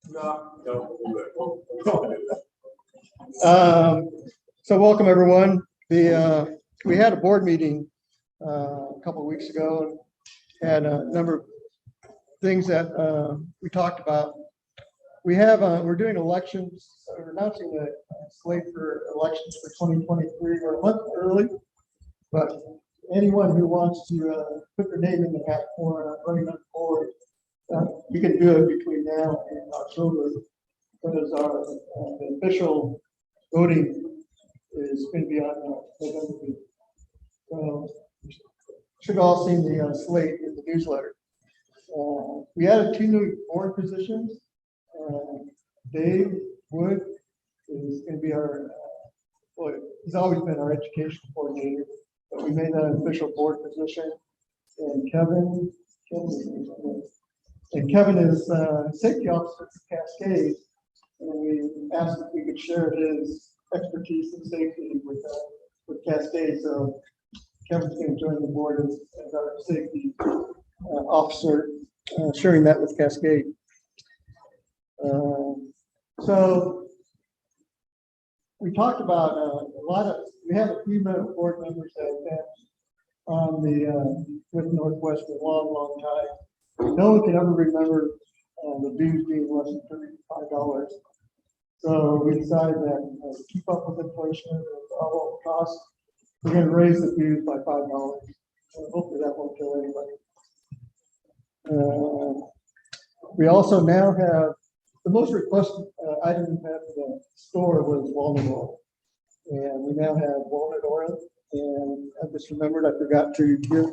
So welcome everyone. We had a board meeting a couple of weeks ago and had a number of things that we talked about. We're doing elections. We're announcing the slate for elections for 2023. We're a month early, but anyone who wants to put their name in the hat for running on the board, you can do it between now and October, because our official voting is going to be on November 8th. So you should have all seen the slate in the newsletter. We added 2 new board positions. Dave Wood is going to be our, well, he's always been our education coordinator, but we made that an official board position. And Kevin is safety officer for Cascade, and we asked if we could share his expertise in safety with Cascade. So Kevin's going to join the board as our safety officer, sharing that with Cascade. So we talked about we have a few board members that have been on with Northwest for a long time. No one can ever remember the dues being less than $35. So we decided that to keep up with inflation and all costs, we're going to raise the dues by $5. Hopefully that won't kill anybody. We also now have the most requested item we had for the store was walnut oil, and we now have walnut oil. And I just remembered I forgot to give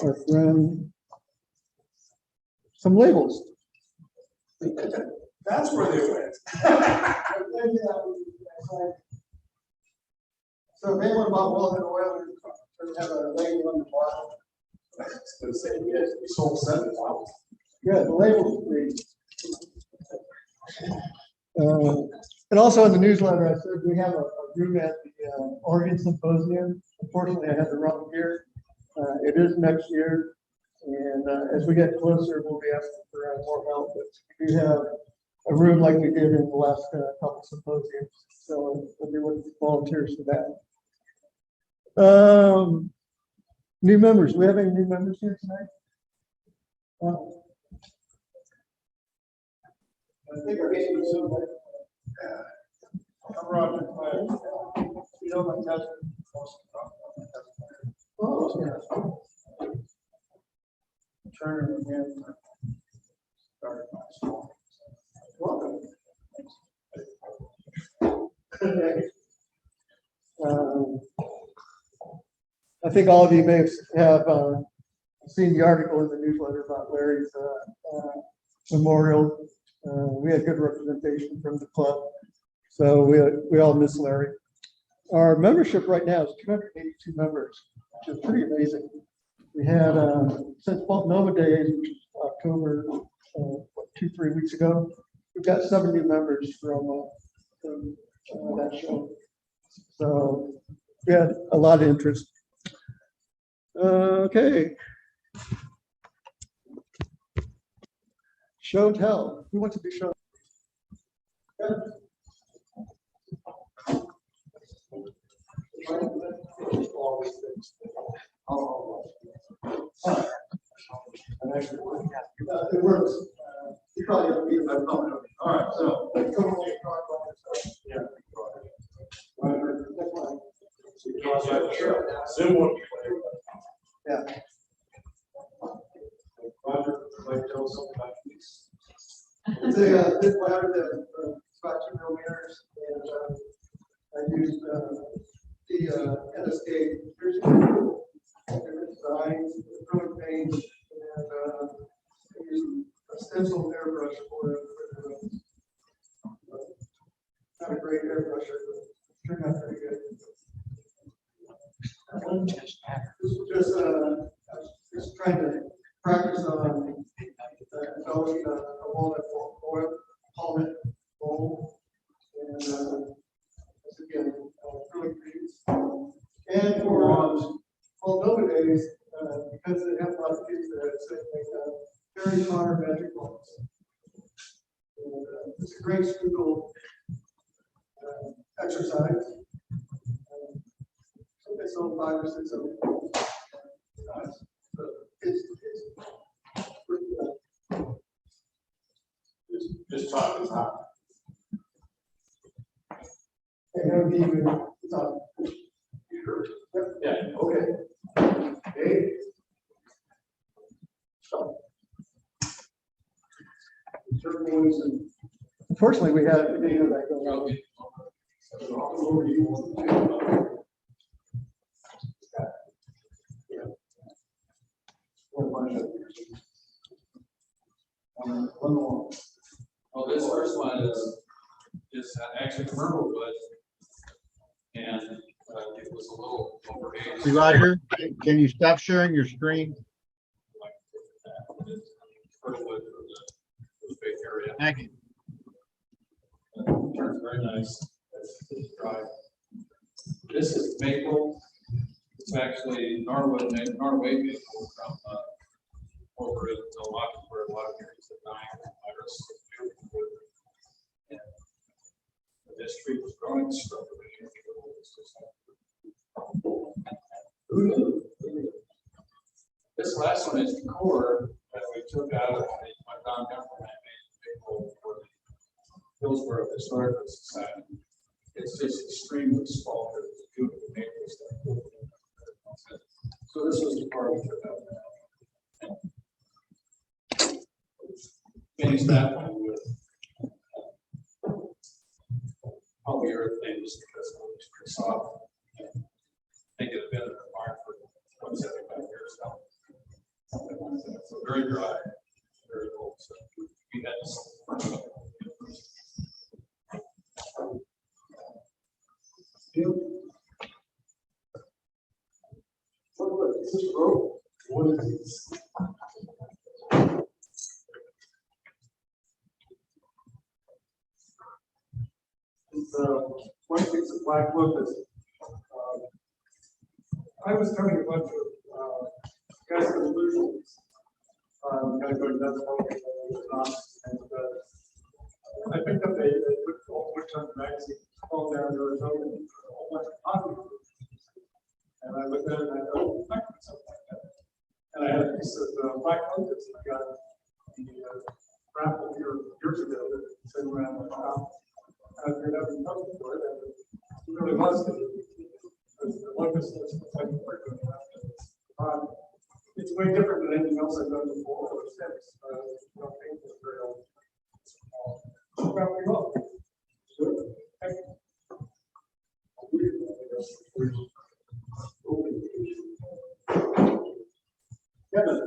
our friend some labels. That's where they went. So if anyone bought walnut oil, we have a label on the bottom. We sold 7,000. Yeah, the label is and also in the newsletter, I said we have a room at the Oregon Symposium. Unfortunately, I had the wrong year. It is next year, and as we get closer, we'll be asking for more help. But we do have a room like we did in the last couple symposiums, so we'll be looking for volunteers for that. New members. Do we have any new members here tonight? I think our name is I'm Roger. You know my cousin. Oh, yeah. Turn again. Start my song. Welcome. I think all of you may have seen the article in the newsletter about Larry's memorial. We had good representation from the club, so we all miss Larry. Our membership right now is 282 members, which is pretty amazing. We had since Nova Days, which is October, 2-3 weeks ago, we've got 7 new members from that show. So we had a lot of interest. Okay. Show and tell. Who wants to do show? Yeah. It works. You probably have to be about phone. All right, so yeah. Zoom one. Yeah. Roger, like tell us something about these. It's a big ladder that about 2 millimeters, and I used the NSK different designs, acrylic paint, and I used a stencil airbrush for it. Not a great airbrush, but it turned out pretty good. This was just trying to practice on developing a walnut oil polymer bowl, and this again acrylic paints. And for Nova Days, because they have a lot of kids that say very monometric ones. And, it's a great squiggle exercise. So they sold 5 or 6 of them. So it's pretty good. Just talk is hot. And that would be even, it's on. You heard? Yep. Yeah, okay. Okay. So. Unfortunately, we had that going on. So I'll go over you want to. One more. Well, this first one is actually commercial wood, and it was a little overaged. See, Roger, can you stop sharing your screen? Like that. It's first wood for the big area. Thank you. It turns very nice. It's dry. This is maple. It's actually Norway maple from over in Milwaukee, where a lot of areas are dying from virus. And this tree was growing slowly. This last one is the core that we took out of the Don Government maple for the Hillsborough Historical Society. It's just extremely small. It's beautiful maple stuff. So this was the part we took out. Finish that one with polyurethane just because it was pretty soft. They could have been in the barn for 175 years now. Something like that. So very dry, very old. So we had some. What is this road? What is this? It's one piece of black wood. I was turning a bunch of gas solutions. Guys going down I picked up they put all which on the magazine, all down Arizona, a whole bunch of coffee. And I looked at it and I thought, oh, I could do something like that. And I had a piece of black locust and I got the raffle years ago that sitting around my house. And I figured out something for it, and it really was good. Because the locust is like it's way different than anything else I've done before or since. You know, paint is very old. Probably well. Good. Thank you. Kevin.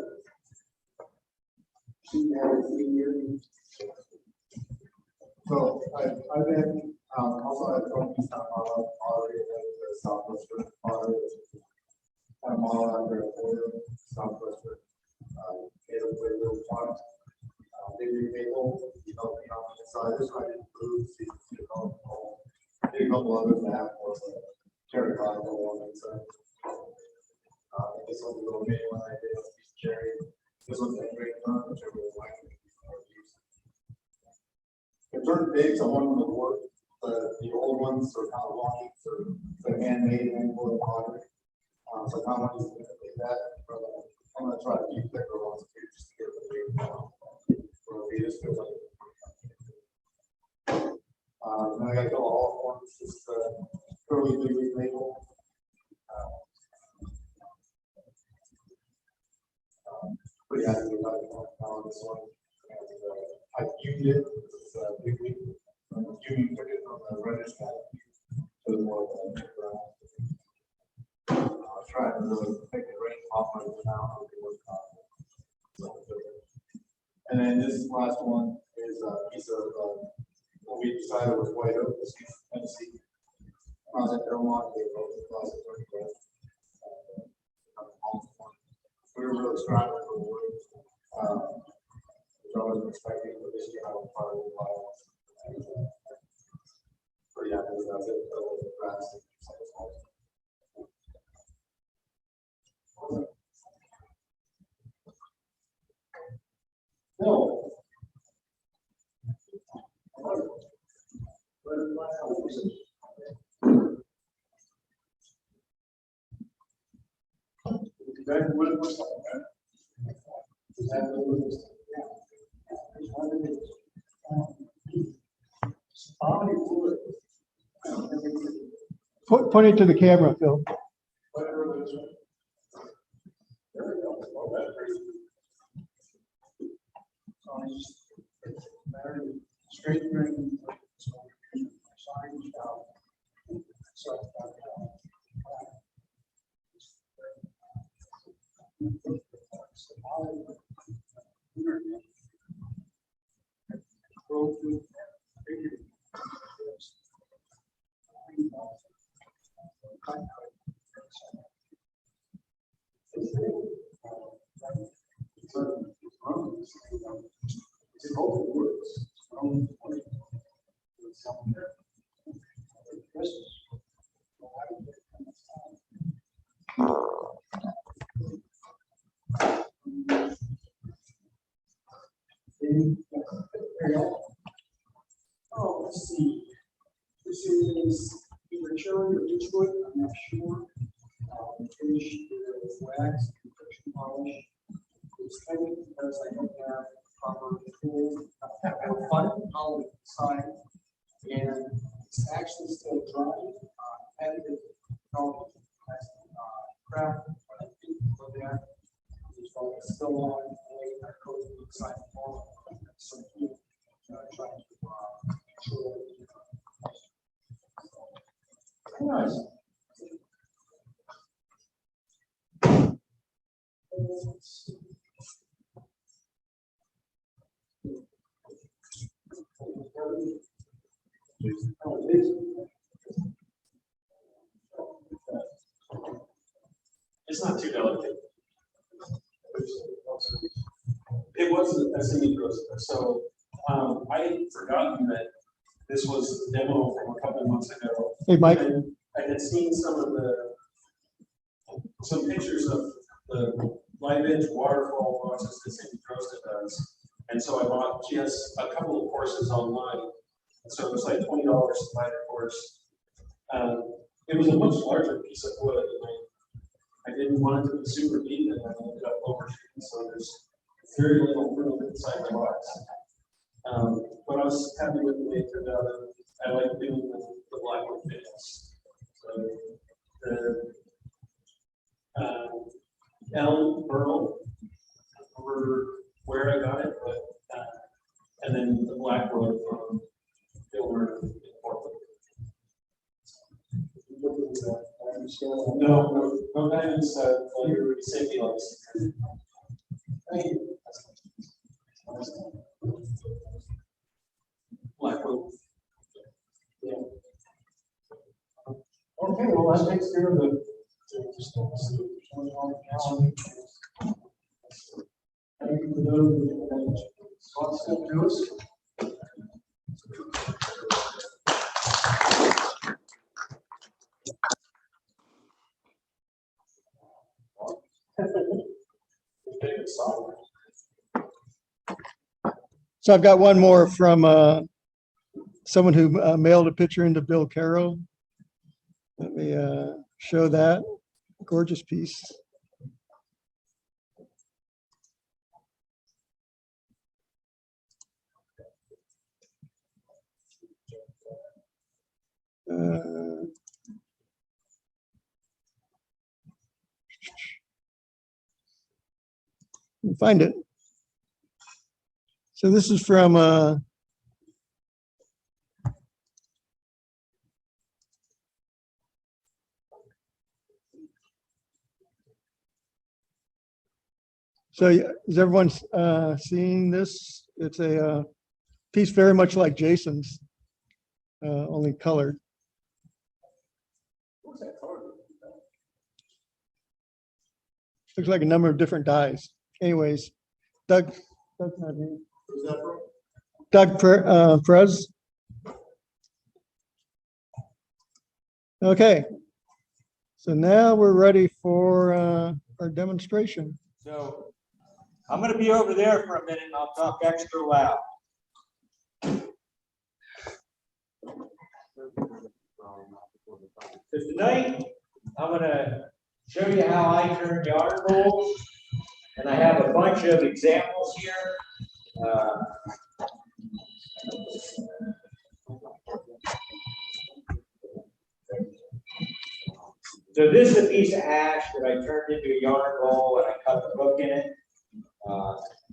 So I've been also at Tony's town already the southwestern part of kind of model after a southwestern native flavor plant. They maple, you know, on the side. This one I didn't move, see, maybe a couple others that have more of a terracotta on the inside. This one's a little mini one I did, piece cherry. This one's a great turn, which I really like. It turned big, so one of the work, the old ones are kind of wonky, so they're handmade and wood pottery. So I kind of want to take that, but I'm going to try to keep thicker ones too, just to get the big for we just feel like. Then I got to go all ones, just curly big maple. Pretty happy with this one. And I viewed it. It's a big week. Viewing took it from the reddish to the more brown. Trying to really make it rain off my town. And then this last one is a piece of what we decided was white oak, Tennessee. I was at Belmont, they wrote the closet. We were really struggling for wood. Which I wasn't expecting, but this year I was part of the file. Pretty happy with that. The grass. No. Point it to the camera, Phil. Straight ring. Oh, let's see. This is either cherry or Beechwood, I'm not sure. Finished with wax and friction polish. It's heavy because I don't have proper tools. I have a fun on the side, and it's actually still dry. Had it craft, but I think for that, it's still on. I coat the side more. So here, trying to control it. Nice. It's not too delicate. It wasn't a semi-gross, so I had forgotten that this was the demo from a couple of months ago. Hey, Mike. And I had seen some pictures of the live edge waterfall process that Sandy Drosta does. And so I bought just a couple of courses online. So it was like $20 to buy the course. It was a much larger piece of wood, and I didn't want it to be super deep, and I ended up overshooting. So there's very little room inside the box. But I was happy with the way it turned out, and I like doing the black wood finishes. So the Ellen Burl, I don't remember where I got it, but and then the black wood from Gilbert in Portland. No guidance, your safety lights. Blackwood. Yeah. Okay, well, that takes care of the. So I've got one more from someone who mailed a picture into Bill Carroll. Let me show that gorgeous piece. Find it. So this is from so is everyone seeing this? It's a piece very much like Jason's, only colored. Looks like a number of different dyes. Anyways, Doug's not here. Doug Prez. Okay, so now we're ready for our demonstration. So I'm gonna be over there for a minute and I'll talk extra loud. So tonight, I'm gonna show you how I turn yarn rolls, and I have a bunch of examples here. So this is a piece of ash that I turned into a yarn roll and I cut the hook in it.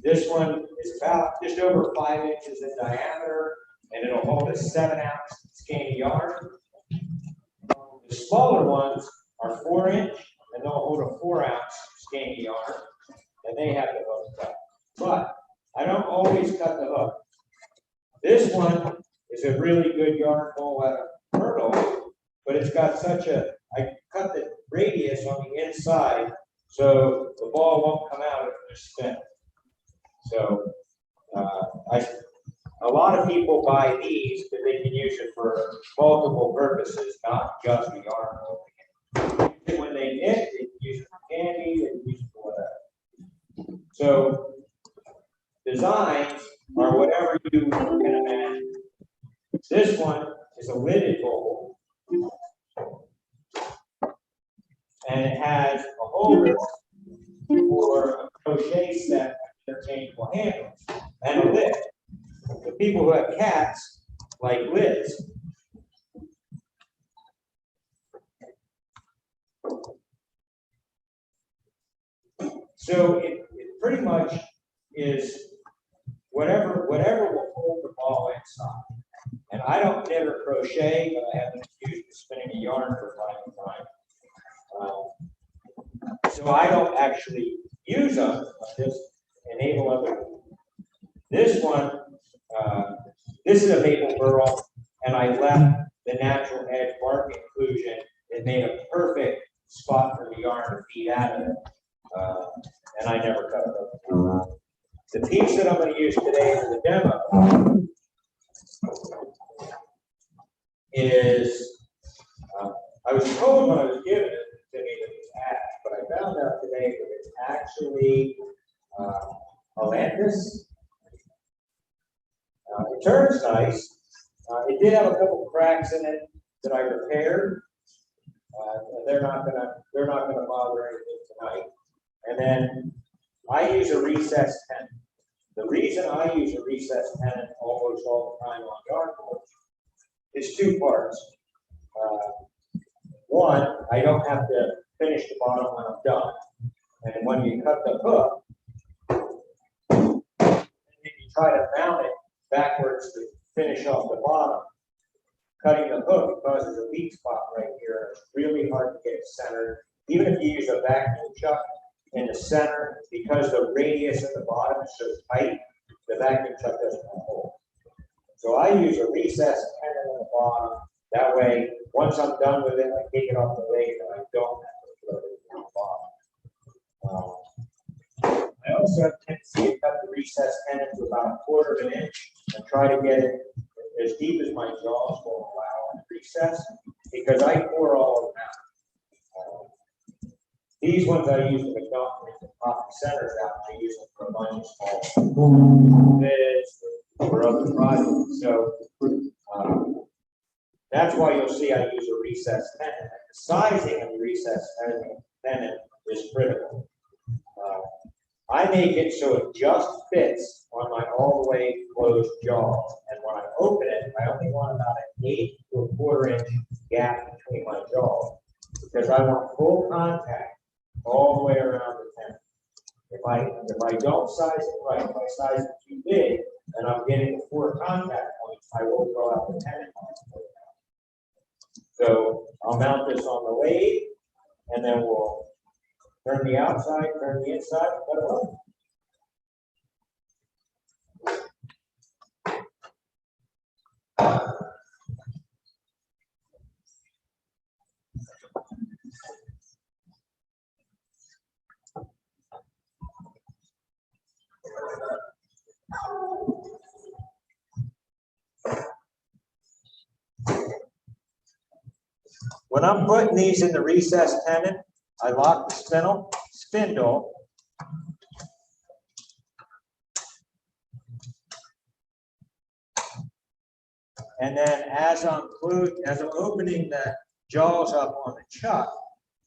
This one is about just over 5 inches in diameter, and it'll hold a 7-ounce skein of yarn. The smaller ones are 4-inch, and they'll hold a 4-ounce skein of yarn, and they have the hook cut. But I don't always cut the hook. This one is a really good yarn roll out of pearl, but it's got such a, I cut the radius on the inside so the ball won't come out if there's spin. So a lot of people buy these because they can use it for multiple purposes, not just a yarn roll. When they knit, they can use it for candy, they can use it for whatever. So designs are whatever you can imagine. This one is a lidded bowl, and it has a holder for a crochet set with interchangeable handles and a lid. The people who have cats like lids. So it pretty much is whatever will hold the ball inside. And I don't never crochet, but I have an excuse for spinning a yarn for time to time. So I don't actually use them, I just enable other people. This one, this is a maple burl, and I left the natural edge bark inclusion. It made a perfect spot for the yarn to feed out of it, and I never cut it up. The piece that I'm going to use today for the demo is, I was told when I was given it to me that it's ash, but I found out today that it's actually Atlantis. It turns nice. It did have a couple cracks in it that I repaired. And they're not gonna bother anything tonight. And then I use a recessed pennant. The reason I use a recessed pennant almost all the time on yarn boards is 2 parts. One, I don't have to finish the bottom when I'm done. And when you cut the hook, and you try to mount it backwards to finish off the bottom, cutting the hook causes a weak spot right here. It's really hard to get it centered. Even if you use a vacuum chuck in the center, because the radius at the bottom is so tight, the vacuum chuck doesn't hold. So I use a recessed pennant on the bottom. That way, once I'm done with it, I take it off the blade and I don't have to throw it in the bottom. I also have a tendency to cut the recessed pennant to about 1/4 of an inch and try to get it as deep as my jaws will allow in the recess, because I pour all of them out. These ones I use to make the pop the centers out, and I use them for a bunch of small bits or other projects. So that's why you'll see I use a recessed pennant. The sizing of the recessed pennant is critical. I make it so it just fits on my all the way closed jaw. And when I open it, I only want about an 1/8 to a 1/4 inch gap between my jaw, because I want full contact all the way around the pennant. If I don't size it right, if I size it too big and I'm getting 4 contact points, I will throw out the pennant. So I'll mount this on the lathe, and then we'll turn the outside, turn the inside, cut it off. When I'm putting these in the recessed pennant, I lock the spindle, And then as I'm opening the jaws up on the chuck,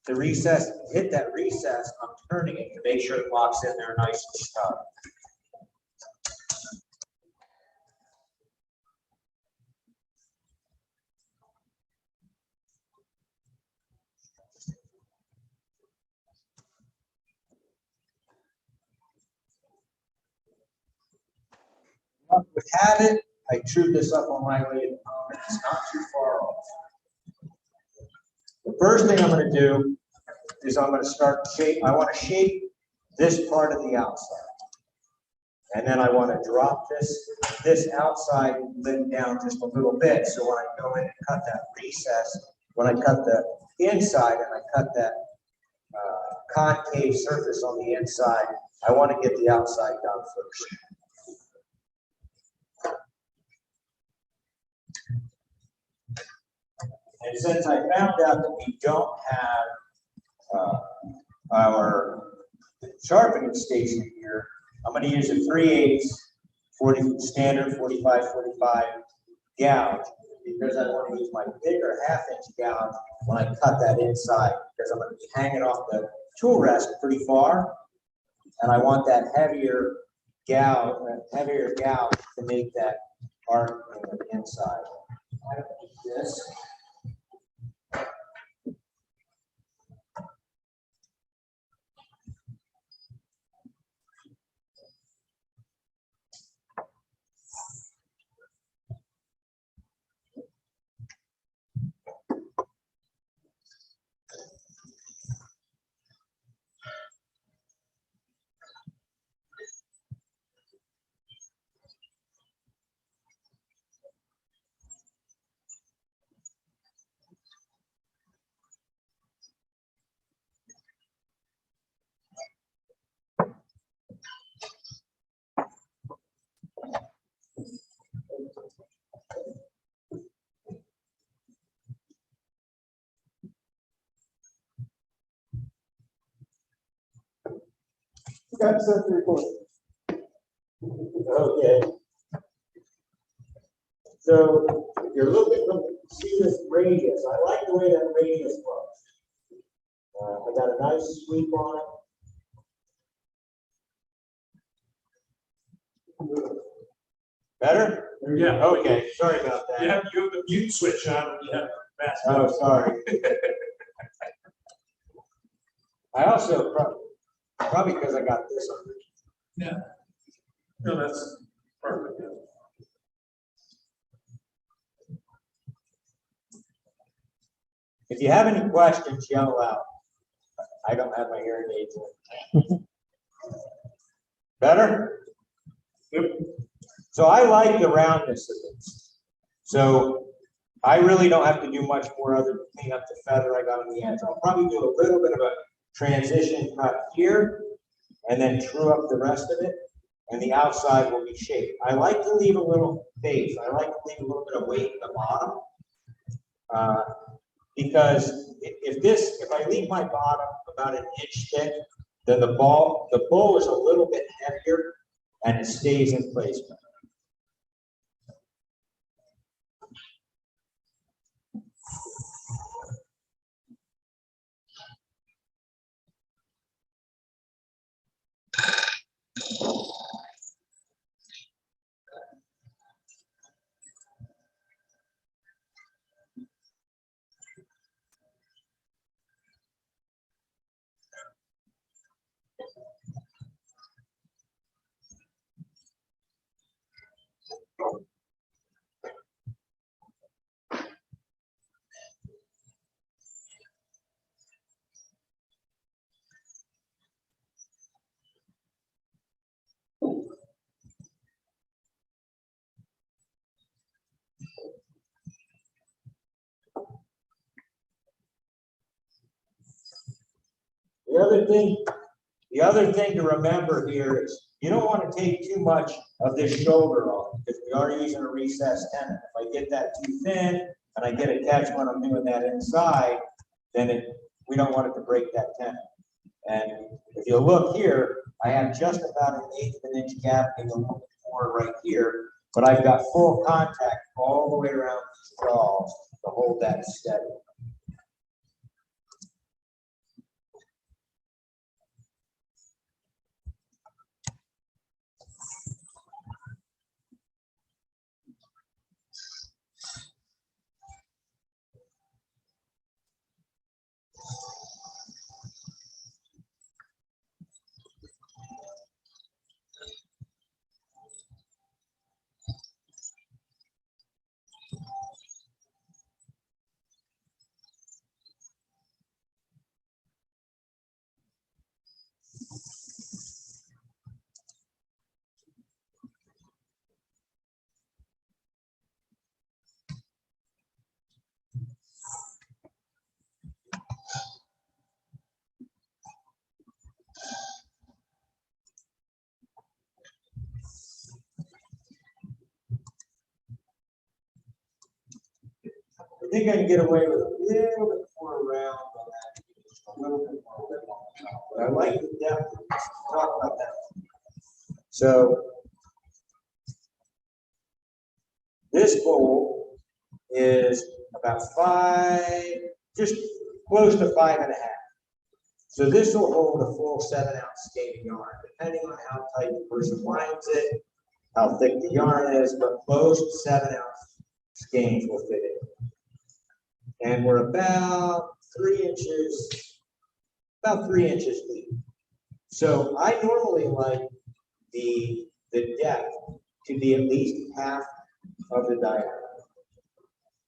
the recess, hit that recess, I'm turning it to make sure it locks in there nice and snug. We had it. I chewed this up on my way to home. It's not too far off. The first thing I'm going to do is I'm going to start shape. I want to shape this part of the outside. And then I want to drop this outside lid down just a little bit. So when I go in and cut that recess, when I cut the inside and I cut that concave surface on the inside, I want to get the outside done first. And since I found out that we don't have our sharpening station here, I'm going to use a 3/8 standard 45/45 gouge because I want to use my bigger 1/2-inch gouge when I cut that inside because I'm going to be hanging off the tool rest pretty far, and I want that heavier gouge to make that arc on the inside. I don't need this. That's set to record. Okay. So if you're looking, see this radius. I like the way that radius looks. I got a nice sweep on it. Better? Yeah. Okay, sorry about that. You have the mute switch on when you have fast. Oh, sorry. I also probably because I got this on. Yeah. No, that's perfect. Yeah. If you have any questions, yell out. I don't have my hearing aids in. Better? Yep. So I like the roundness of this. So I really don't have to do much more other than clean up the feather I got on the edge. I'll probably do a little bit of a transition cut here and then true up the rest of it. And the outside will be shaped. I like to leave a little space. I like to leave a little bit of weight at the bottom. Because if I leave my bottom about 1 inch thick, then the bowl is a little bit heavier and it stays in place better. The other thing to remember here is you don't want to take too much of this shoulder off because we are using a recessed tenon. If I get that too thin and I get a catch when I'm doing that inside, then we don't want it to break that tenon. And if you look here, I have just about 1/8 of an inch gap in the little bit more right here. But I've got full contact all the way around the jaws to hold that steady. I think I can get away with a little bit more round on that, just a little bit more lip on the top, but I like the depth. Let's talk about that. So this bowl is about 5, just close to 5.5. So this will hold a full 7-ounce skein of yarn, depending on how tight the person winds it, how thick the yarn is, but most 7-ounce skeins will fit in. And we're about 3 inches deep. So I normally like the depth to be at least half of the diameter.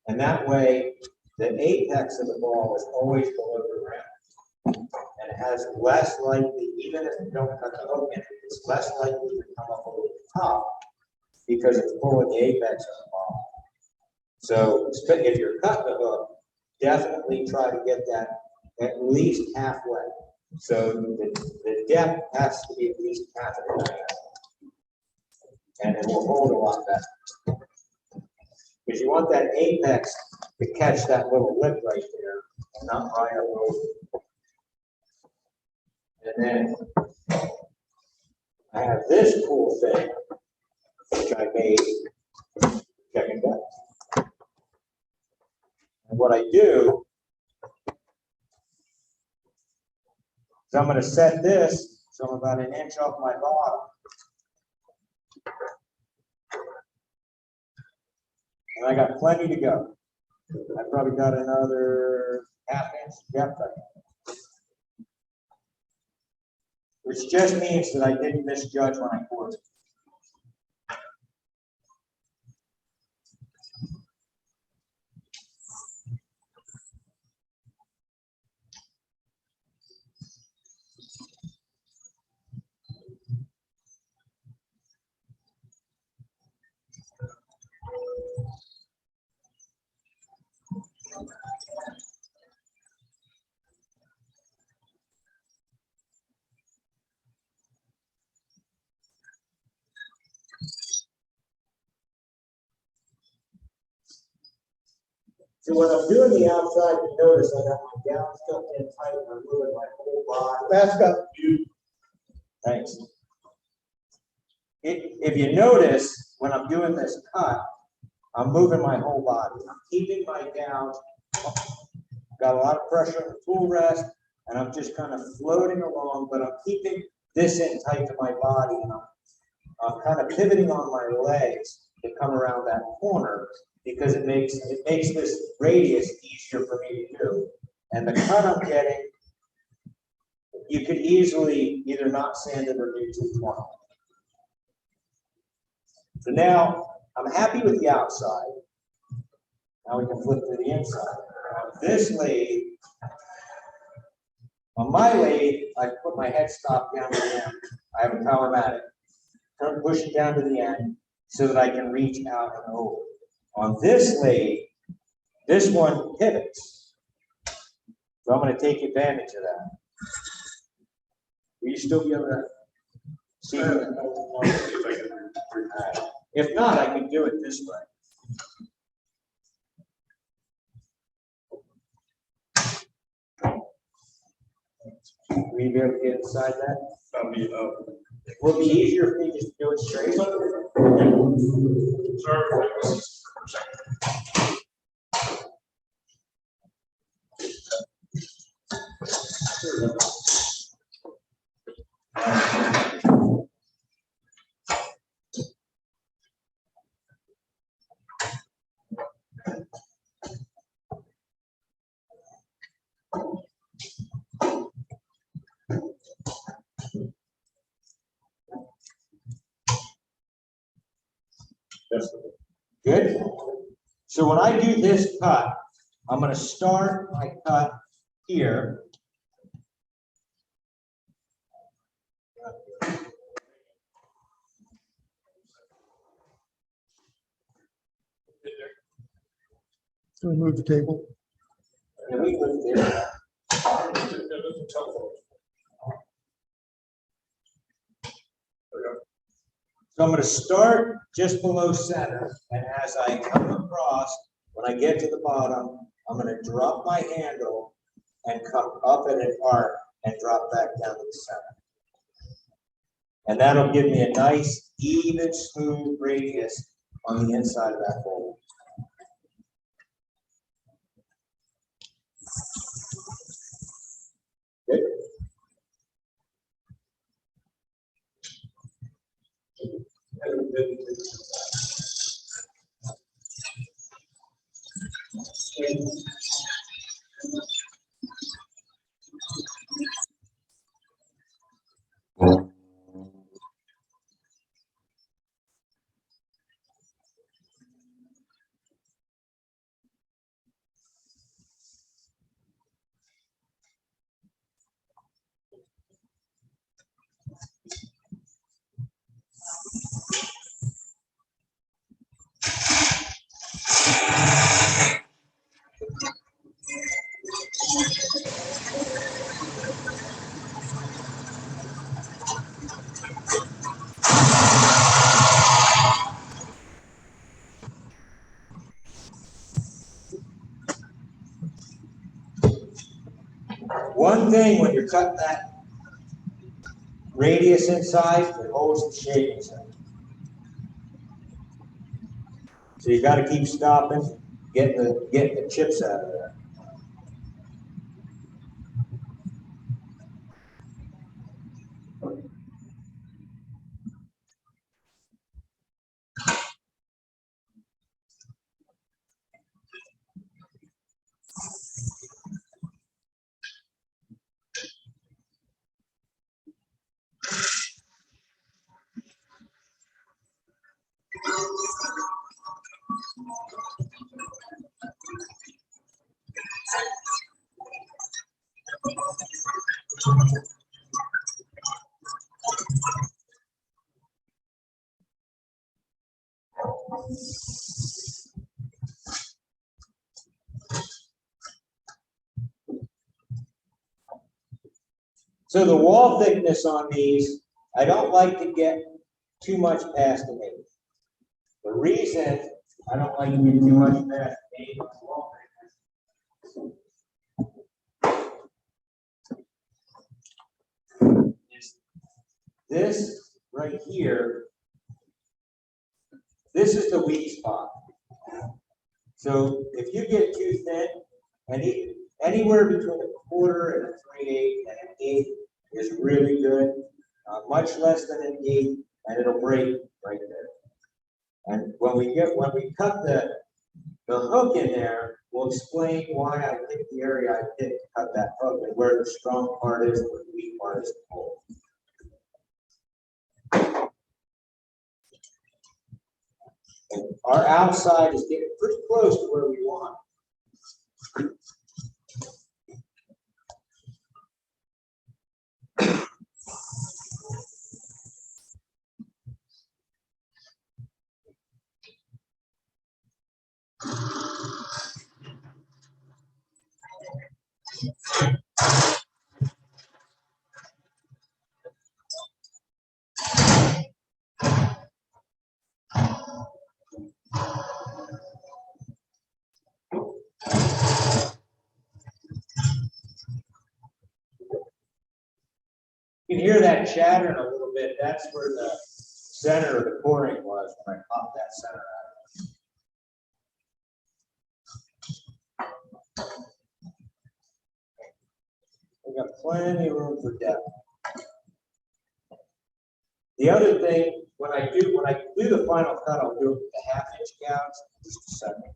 And that way, the apex of the ball is always below the ground. And it has less likely, even if you don't cut the hook in it, it's less likely to come up over the top because it's pulling the apex of the ball. So if you're cutting the hook, definitely try to get that at least halfway. So the depth has to be at least half of the diameter. And it will hold a lot better. Because you want that apex to catch that little lip right there and not right up over. And then I have this cool thing, which I made checking depth. And what I do is I'm going to set this so I'm about 1 inch off my bottom. And I got plenty to go. I probably got another ½ inch depth. Which just means that I didn't misjudge when I poured it. So when I'm doing the outside, you notice I got my gown stuck in tight and I'm moving my whole body. That's got, Thanks. If you notice, when I'm doing this cut, I'm moving my whole body. I'm keeping my gown, got a lot of pressure on the tool rest, and I'm just kind of floating along, but I'm keeping this in tight to my body, and I'm kind of pivoting on my legs to come around that corner, because it makes this radius easier for me to do. And the cut I'm getting, you could easily either not sand it or do 220. So now I'm happy with the outside. Now we can flip to the inside. On this lathe, on my lathe, I put my headstock down to the end. I have a Powermatic. Push it down to the end so that I can reach out and over. On this lathe, this one pivots. So I'm going to take advantage of that. Will you still be able to see that? If not, I can do it this way. Will you be able to get inside that? Will it be easier for me just to do it straight? Sorry. Good. So when I do this cut, I'm going to start my cut here. So we move the table. And we put it there. So I'm going to start just below center, and as I come across, when I get to the bottom, I'm going to drop my handle and come up in an arc and drop back down to the center. And that'll give me a nice, even, smooth radius on the inside of that hole. Good. One thing when you're cutting that radius inside, it holds the shape inside. So you got to keep stopping, getting the chips out of there. So the wall thickness on these, I don't like to get too much past an 8. The reason I don't like to get too much past an 8 on the wall thickness is this right here. This is the weak spot. So if you get too thin, anywhere between a 1/4 and a 3/8 and an 1/8 is really good. Much less than an 1/8, and it'll break right there. And when we cut the hook in there, we'll explain why I picked the area I picked to cut that hook and where the strong part is and where the weak part is to hold. And our outside is getting pretty close to where we want. You can hear that chatter in a little bit. That's where the center of the pouring was when I popped that center out. We got plenty of room for depth. The other thing, when I do the final cut, I'll do the 1/2-inch gouge. Just a second.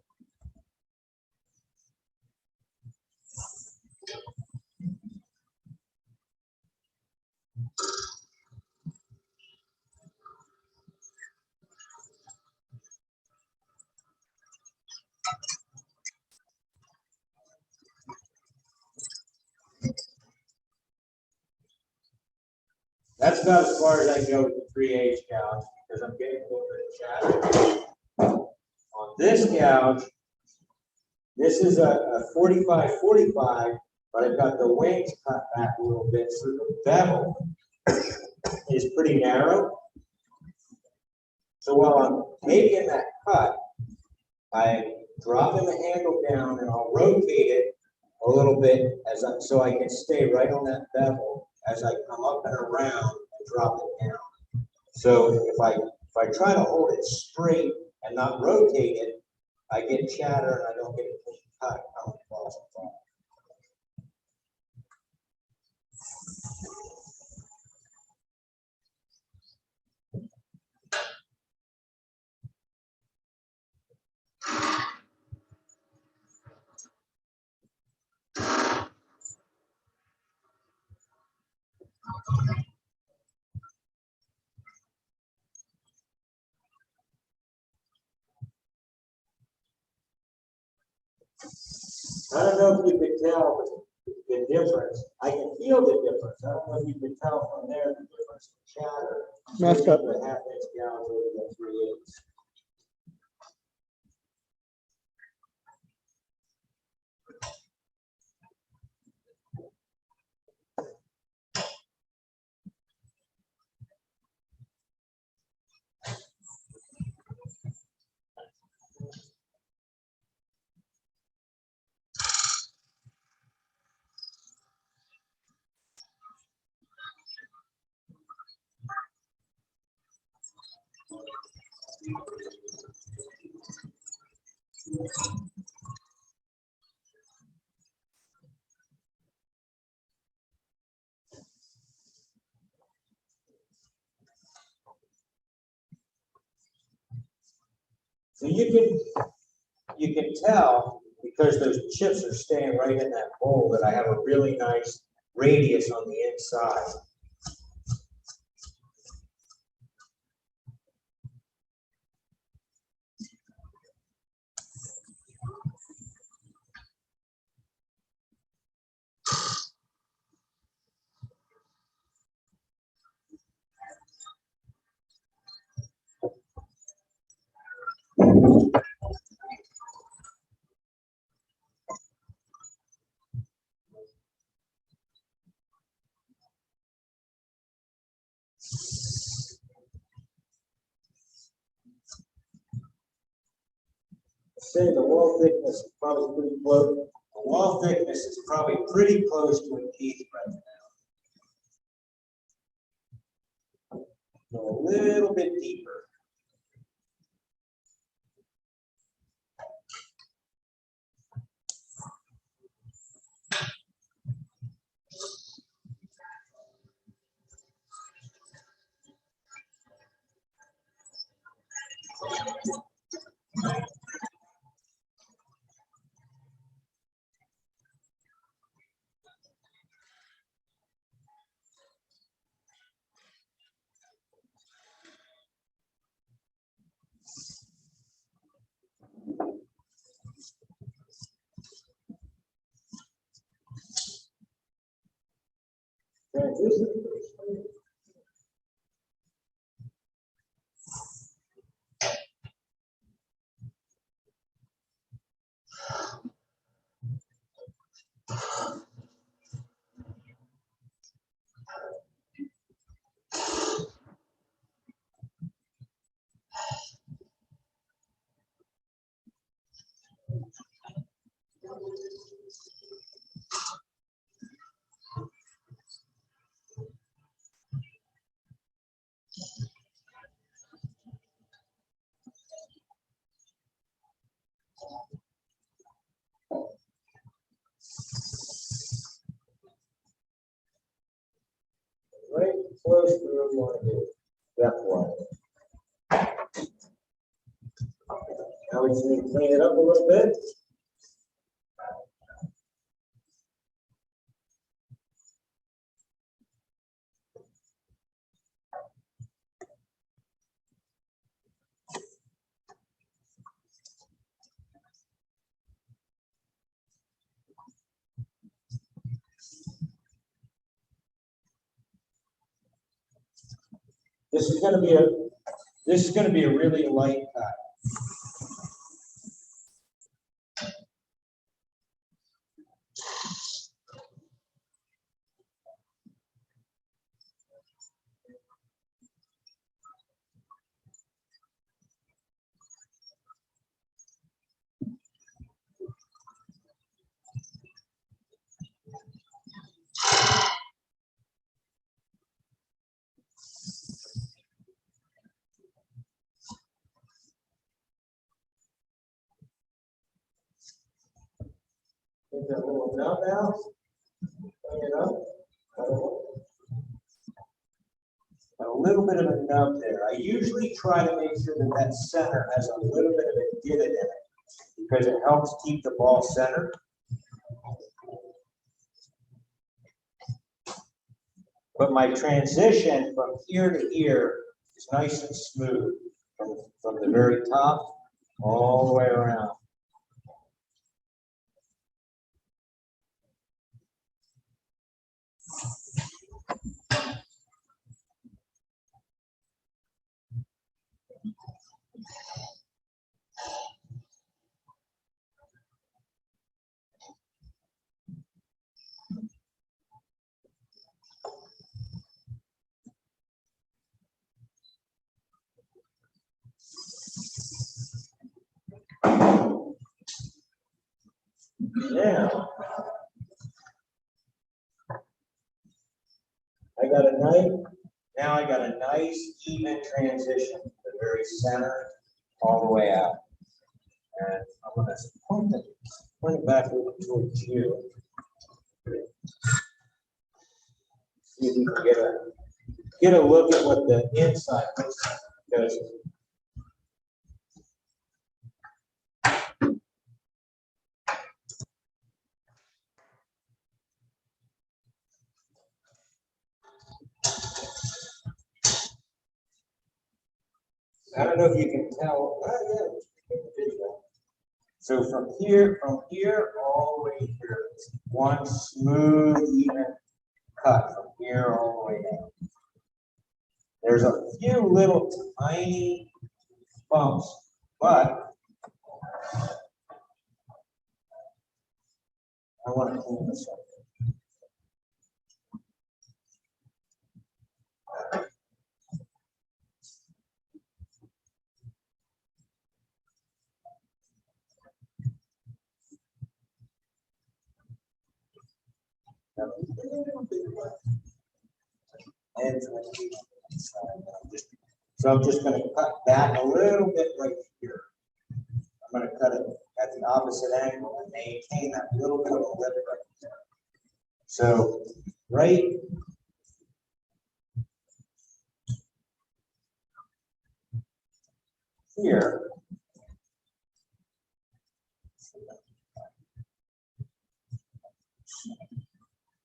That's about as far as I go with the 3/8 gouge because I'm getting a little bit of chatter. On this gouge, this is a 45-45, but I've got the wings cut back a little bit, so the bevel is pretty narrow. So while I'm making that cut, I'm dropping the handle down and I'll rotate it a little bit so I can stay right on that bevel as I come up and around and drop it down. So if I try to hold it straight and not rotate it, I get chatter and I don't get a clean cut coming across the front. I don't know if you could tell the difference. I can feel the difference. I don't know if you can tell from there the difference in chatter. Mask up. The 1/2-inch gouge over the 3/8. So you can tell because those chips are staying right in that bowl that I have a really nice radius on the inside. Say the wall thickness is probably pretty close. The wall thickness is probably pretty close to an 1/8 right now. Go a little bit deeper. smooth we want to do. That one. Now we just need to clean it up a little bit. This is going to be a really light cut. Get that little nut now. Bring it up. Got a little bit of a nub there. I usually try to make sure that that center has a little bit of a divot in it because it helps keep the ball centered. But my transition from here to here is nice and smooth from the very top all the way around. Now, I got a nice even transition to the very center all the way out. And I'm going to point it back over towards you. See if you can get a look at what the inside looks like. Because I don't know if you can tell. So from here all the way here, it's one smooth, even cut from here all the way down. There's a few little tiny bumps, but I want to clean this up. So I'm just going to cut back a little bit right here. I'm going to cut it at the opposite angle and maintain that little bit of a lip right there. So right here,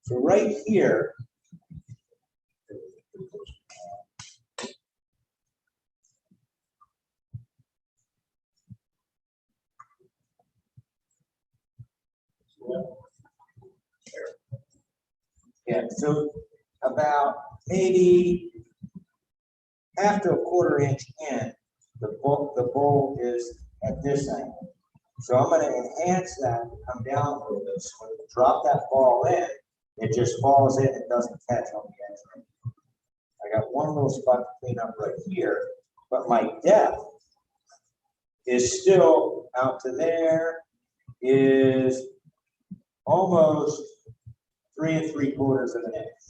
so right here, yeah, so about maybe half to a quarter inch in, the bowl is at this angle. So I'm going to enhance that and come down a little bit. So when you drop that ball in, it just falls in and doesn't catch on the edge. I got one little spot to clean up right here, but my depth is still out to there, is almost 3 3/4 of an inch.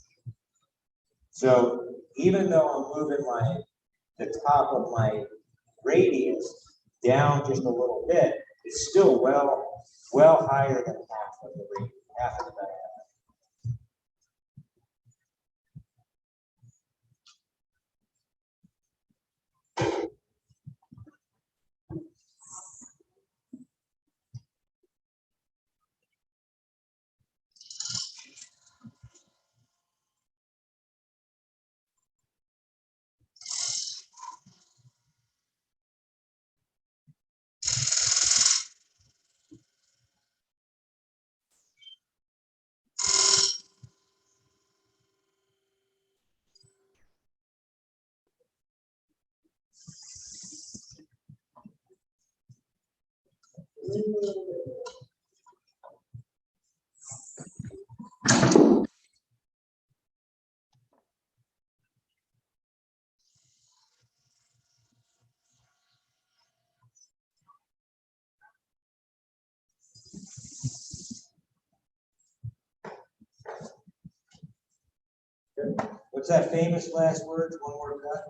So even though I'm moving the top of my radius down just a little bit, it's still well higher than half of the radius, half of the diameter. What's that famous last words? One more cut.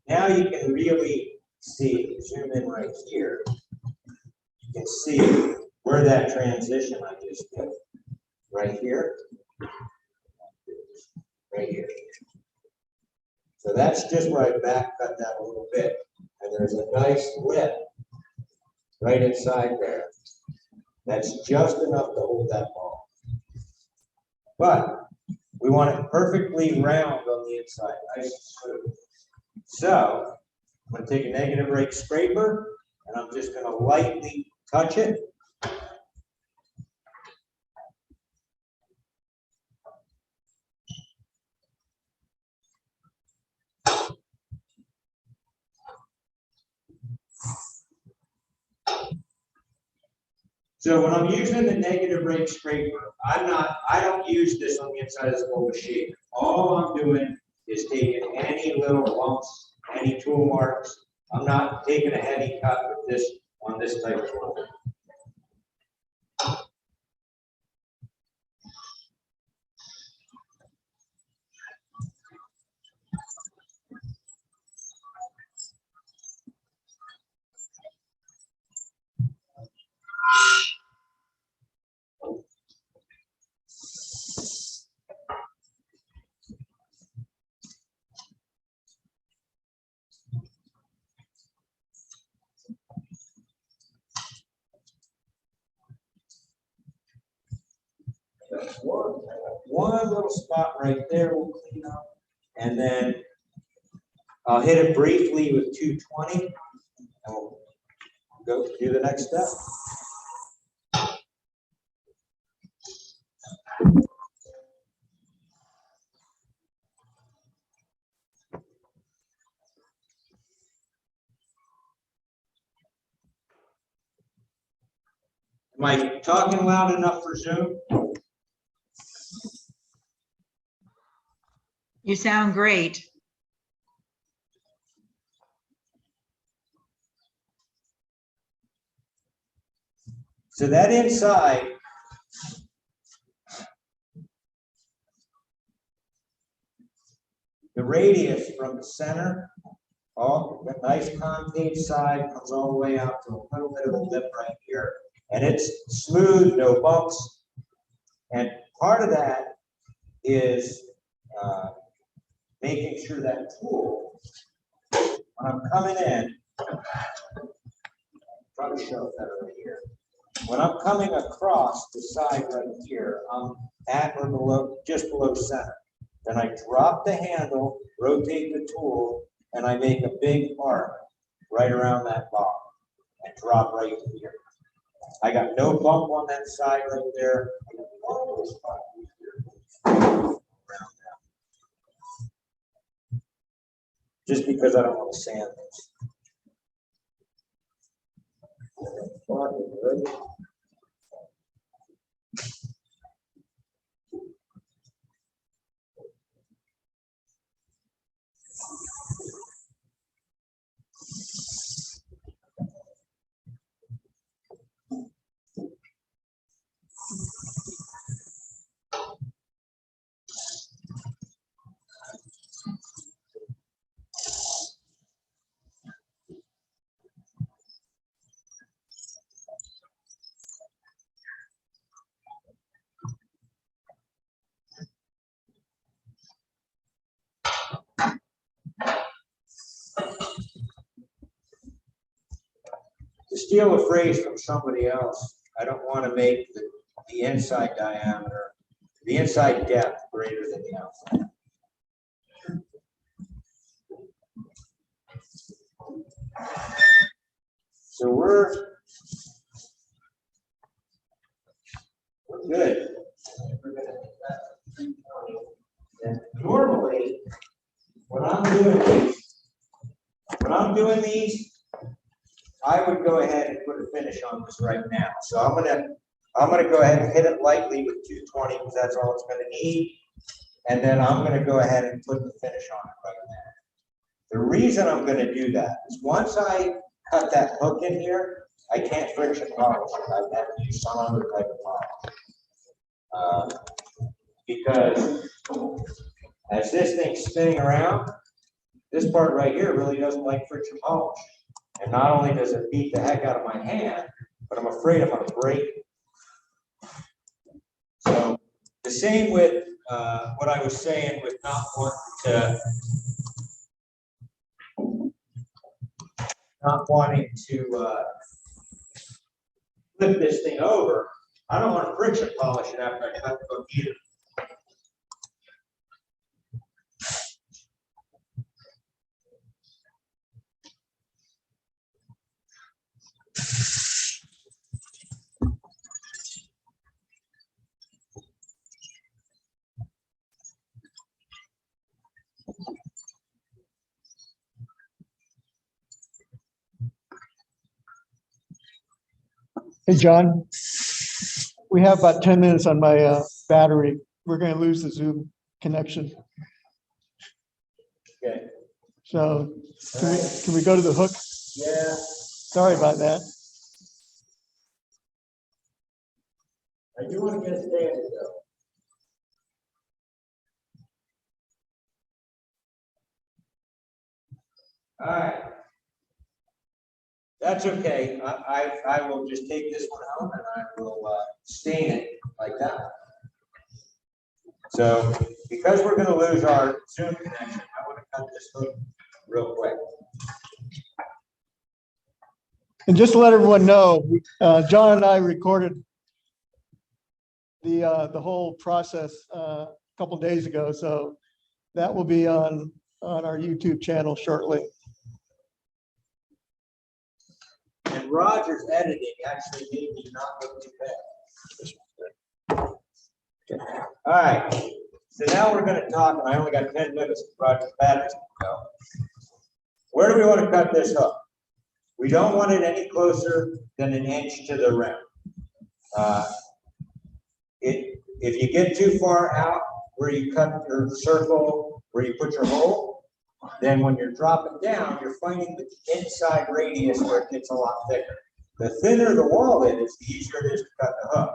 Now you can really see, zoom in right here. You can see where that transition I just did. Right here. Right here. So that's just where I back cut that a little bit. And there's a nice lip right inside there. That's just enough to hold that ball. But we want it perfectly round on the inside, nice and smooth. So I'm going to take a negative rake scraper and I'm just going to lightly touch it. So when I'm using the negative rake scraper, I don't use this on the inside of this bowl of shape. All I'm doing is taking any little lumps, any tool marks. I'm not taking a heavy cut with this on this type of roll. One little spot right there we'll clean up, and then I'll hit it briefly with 220, and we'll go do the next step. Am I talking loud enough for Zoom? You sound great. So that inside, the radius from the center, all the nice concave side comes all the way out to a little bit of a lip right here. And it's smooth, no bumps. And part of that is making sure that tool, when I'm coming in, try to show it better right here. When I'm coming across the side right here, I'm at or below, just below center. Then I drop the handle, rotate the tool, and I make a big arc right around that bar and drop right here. I got no bump on that side right there. I got one little spot here. Around that. Just because I don't want to sand this. To steal a phrase from somebody else, I don't want to make the inside diameter the inside depth greater than the outside. So we're good. And normally, when I'm doing these, I would go ahead and put a finish on this right now. So I'm gonna go ahead and hit it lightly with 220 because that's all it's gonna need. And then I'm gonna go ahead and put the finish on it right now. The reason I'm gonna do that is once I cut that hook in here, I can't friction polish it. I have to use some other type of polish. Because as this thing's spinning around, this part right here really doesn't like friction polish. And not only does it beat the heck out of my hand, but I'm afraid I'm gonna break it. So the same with what I was saying with not wanting to flip this thing over. I don't want to friction polish it after I cut the hook either. Hey, John, we have about 10 minutes on my battery. We're going to lose the Zoom connection. Okay. So can we go to the hook? Yeah. Sorry about that. I do want to get it standing though. All right. That's okay. I will just take this one home and I will stain it like that. So because we're going to lose our Zoom connection, I want to cut this hook real quick. And just to let everyone know, John and I recorded the whole process a couple days ago, so that will be on our YouTube channel shortly. And Roger's editing actually made me not look too bad. All right, so now we're going to talk, and I only got 10 minutes for Roger's batteries to go. Where do we want to cut this hook? We don't want it any closer than an inch to the rim. If you get too far out where you cut your circle, where you put your hole, then when you're dropping down, you're finding the inside radius where it gets a lot thicker. The thinner the wall is, the easier it is to cut the hook.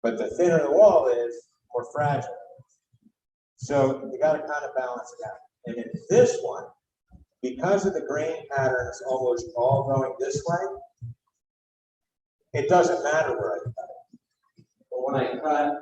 But the thinner the wall is, the more fragile it is. So you got to kind of balance it out. And in this one, because of the grain pattern is almost all going this way, it doesn't matter where I cut it. But when I cut